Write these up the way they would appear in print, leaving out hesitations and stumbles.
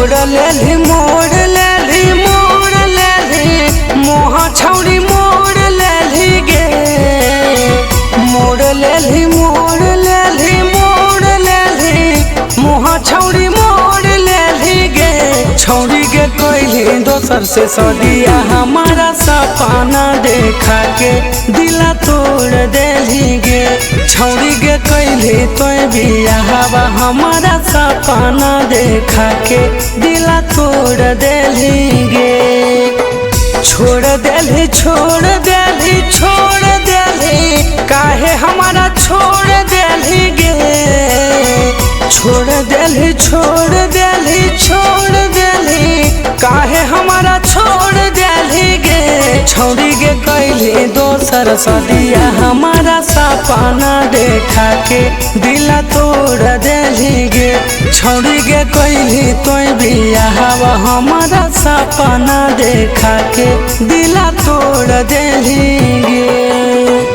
छोड़ लेली मोड़ लेली मोड़ लेली मोह छौड़ी मोड़ लेली गे मोड़ लेली मोड़ लेली मोड़ लेली मोह छौड़ी मोड़ लेली गे छौड़ी गे कोई दोसर से सदिया हमारा सपना देखा के दिला तोड़ देली गे छौड़ी गे कैली तो बियाहवा हमारा सपना देखा के दिला तोड़ देली गे छोड़ देली छोड़ देली छोड़ देली काहे हमारा छोड़ देली गे छोड़ देली छोड़ देली छोड़ देली काहे हमारा छोड़ देली गे छौड़ी गे कैली दोसर सदिया हमारा सपना देखा के दिला तोड़ देली गे छौड़ी गे कैली तो बियाहवा हमारा सपना देखा के दिला तोड़ देली गे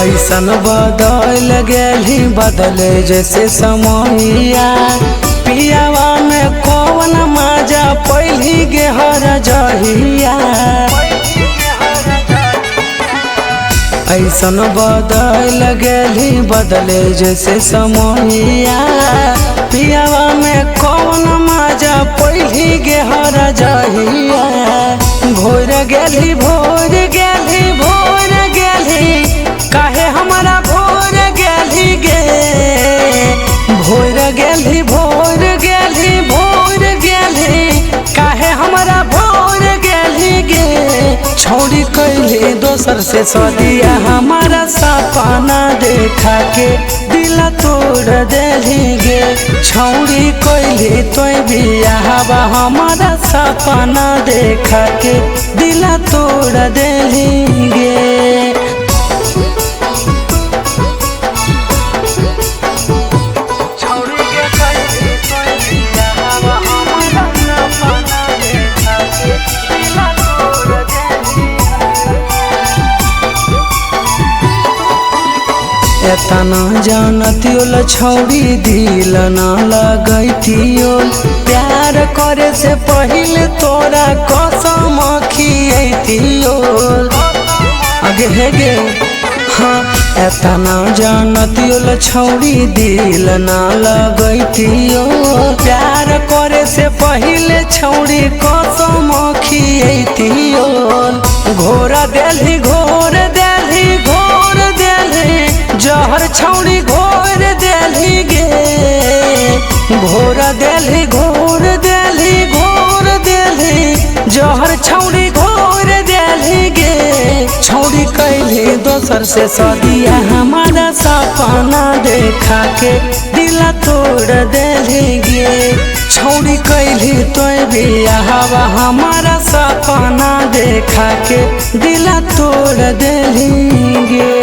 ऐसन बदल गेली बदले जैसे समैया पियावा में कौन मजा पहली गे हर जहिया ऐसन बदल गेली बदले जैसे समैया पियावा में कौन मजा पहली गे हर जहिया भोर गेली भोर गेली भोर गेली काहे हमारा भोर गेली गे भोर गेली भोर गेली भोर गेली काहे हमारा भोर गेली गे छौड़ी कैली दोसर से सदिया हमारा सपना देखा के दिला तोड़ देली गे छौड़ी कैली तो बियाहवा हमारा सपना देखा के दिला तोड़ देली गे एतना जानतियोल छौड़ी दिल न लगैतियोल प्यार करे से पहले तोरा कसम खियतियोल आगे है गे हाँ एतना जानतियोल छौड़ी दिल न लगैतियोल प्यार करे से पहले छौड़ी कसम खियतियोल घोर देली घोर देली घोर देली जहर छौड़ी घोर देली गे घोर देली घोर देली घोर देली जहर छौड़ी घोर देली गे छौड़ी कैली दोसर से सदिया हमारा सपना देखा के दिला तोड़ देली गे छौड़ी कैली तो बियाहवा हमारा सपना देखा के दिला तोड़ देली गे।